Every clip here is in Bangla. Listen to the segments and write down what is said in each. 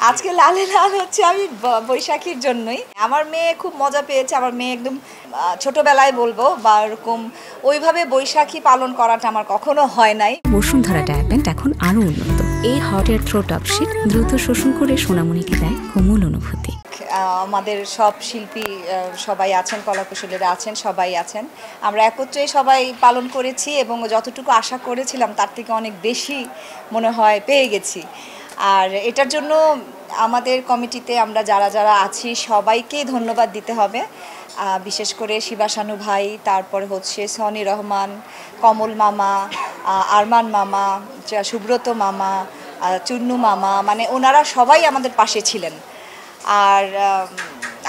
আজকে লালে লাল হচ্ছে আমি বৈশাখীর জন্যই। আমার মেয়ে খুব মজা পেয়েছে। আমার মেয়ে একদম ছোটবেলায় বলবো বা এরকম ওইভাবে বৈশাখী পালন করাটা আমার কখনো হয় নাই। বসুন্ধরা ডায়াপেন্ট এখন আরও উন্নত। এই হট এয়ার থ্রো টপ শীত দ্রুত শোষণ করে সোনামণিকে দেয় কোমল অনুভূতি। আমাদের সব শিল্পী সবাই আছেন, কলাকুশলীরা আছেন, সবাই আছেন। আমরা একত্রে সবাই পালন করেছি এবং যতটুকু আশা করেছিলাম তার থেকে অনেক বেশি মনে হয় পেয়ে গেছি। আর এটার জন্য আমাদের কমিটিতে আমরা যারা যারা আছি সবাইকেই ধন্যবাদ দিতে হবে। বিশেষ করে শিবাশানু ভাই, তারপরে হচ্ছে সনি রহমান, কমল মামা, আরমান মামা, সুব্রত মামা, চুন্নু মামা, মানে ওনারা সবাই আমাদের পাশে ছিলেন। আর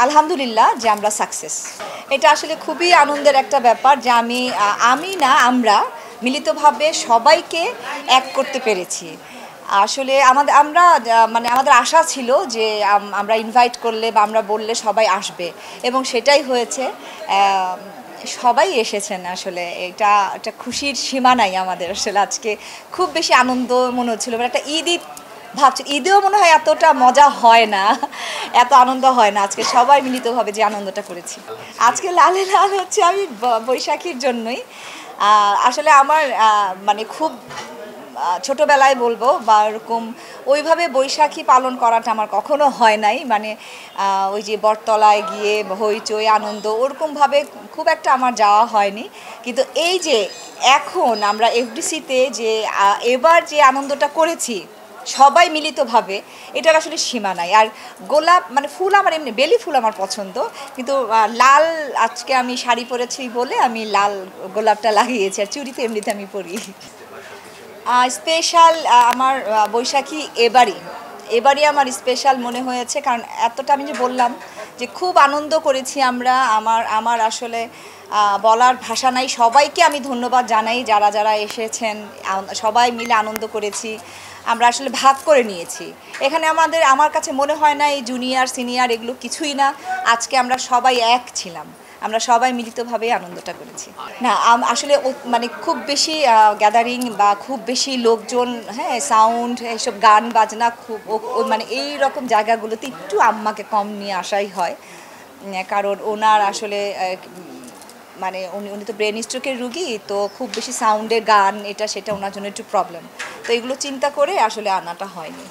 আলহামদুলিল্লাহ যে আমরা সাকসেস। এটা আসলে খুবই আনন্দের একটা ব্যাপার যে আমরা মিলিতভাবে সবাইকে এক করতে পেরেছি। আসলে আমাদের আশা ছিল যে আমরা ইনভাইট করলে বা আমরা বললে সবাই আসবে এবং সেটাই হয়েছে। সবাই এসেছেন। আসলে এটা একটা খুশির সীমা নাই আমাদের। আসলে আজকে খুব বেশি আনন্দ মনে হচ্ছিল। একটা ভাবছি ঈদেও মনে হয় এতটা মজা হয় না, এত আনন্দ হয় না। আজকে সবাই মিলিতভাবে যে আনন্দটা করেছি। আজকে লালে লাল হচ্ছে আমি বৈশাখীর জন্যই। আসলে আমার মানে খুব ছোটবেলায় বলবো বা এরকম ওইভাবে বৈশাখী পালন করাটা আমার কখনো হয় নাই। মানে ওই যে বটতলায় গিয়ে হইচই আনন্দ ওরকমভাবে খুব একটা আমার যাওয়া হয়নি। কিন্তু এই যে এখন আমরা এফডিসিতে যে এবার যে আনন্দটা করেছি সবাই মিলিতভাবে, এটার আসলে সীমা নাই। আর গোলাপ মানে ফুল আমার এমনি বেলি ফুল আমার পছন্দ, কিন্তু লাল আজকে আমি শাড়ি পরেছি বলে আমি লাল গোলাপটা লাগিয়েছি। আর চুড়ি তো এমনিতে আমি পরি। স্পেশাল আমার বৈশাখী এবারই আমার স্পেশাল মনে হয়েছে, কারণ এতটা আমি যে বললাম যে খুব আনন্দ করেছি আমরা। আমার আসলে বলার ভাষা নাই। সবাইকে আমি ধন্যবাদ জানাই যারা যারা এসেছেন। সবাই মিলে আনন্দ করেছি, আমরা আসলে ভাগ করে নিয়েছি। এখানে আমার কাছে মনে হয় না এই জুনিয়র সিনিয়র এগুলো কিছুই না। আজকে আমরা সবাই এক ছিলাম, আমরা সবাই মিলিতভাবে আনন্দটা করেছি। না আসলে মানে খুব বেশি গ্যাদারিং বা খুব বেশি লোকজন, হ্যাঁ, সাউন্ড, এইসব গান বাজনা খুব মানে এই রকম জায়গাগুলোতে একটু আম্মাকে কম নিয়ে আসাই হয়। কারণ ওনার আসলে মানে উনি তো ব্রেন স্ট্রোকের রুগী, তো খুব বেশি সাউন্ডের গান এটা সেটা ওনার জন্য একটু প্রবলেম। তো এগুলো চিন্তা করে আসলে আনাটা হয়নি।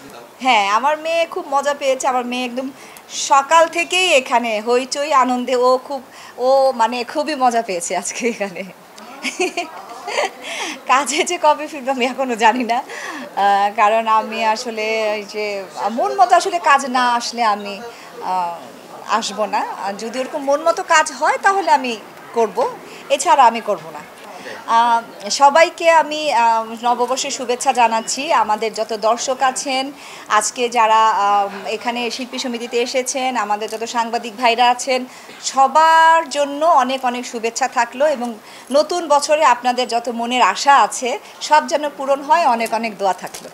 হ্যাঁ, আমার মেয়ে খুব মজা পেয়েছে। আমার মেয়ে একদম সকাল থেকেই এখানে হইচই আনন্দে ও মানে খুবই মজা পেয়েছে আজকে এখানে। কাজে যে কবে ফিরবে আমি এখনও জানি না, কারণ আমি আসলে ওই যে মন মতো আসলে কাজ না আসলে আমি আসবো না। যদি ওরকম মন মতো কাজ হয় তাহলে আমি করব, এছাড়া আমি করব না। সবাইকে আমি নববর্ষের শুভেচ্ছা জানাচ্ছি। আমাদের যত দর্শক আছেন, আজকে যারা এখানে শিল্পী সমিতিতে এসেছেন, আমাদের যত সাংবাদিক ভাইরা আছেন, সবার জন্য অনেক অনেক শুভেচ্ছা থাকলো এবং নতুন বছরে আপনাদের যত মনের আশা আছে সব যেন পূরণ হয়। অনেক অনেক দোয়া থাকলো।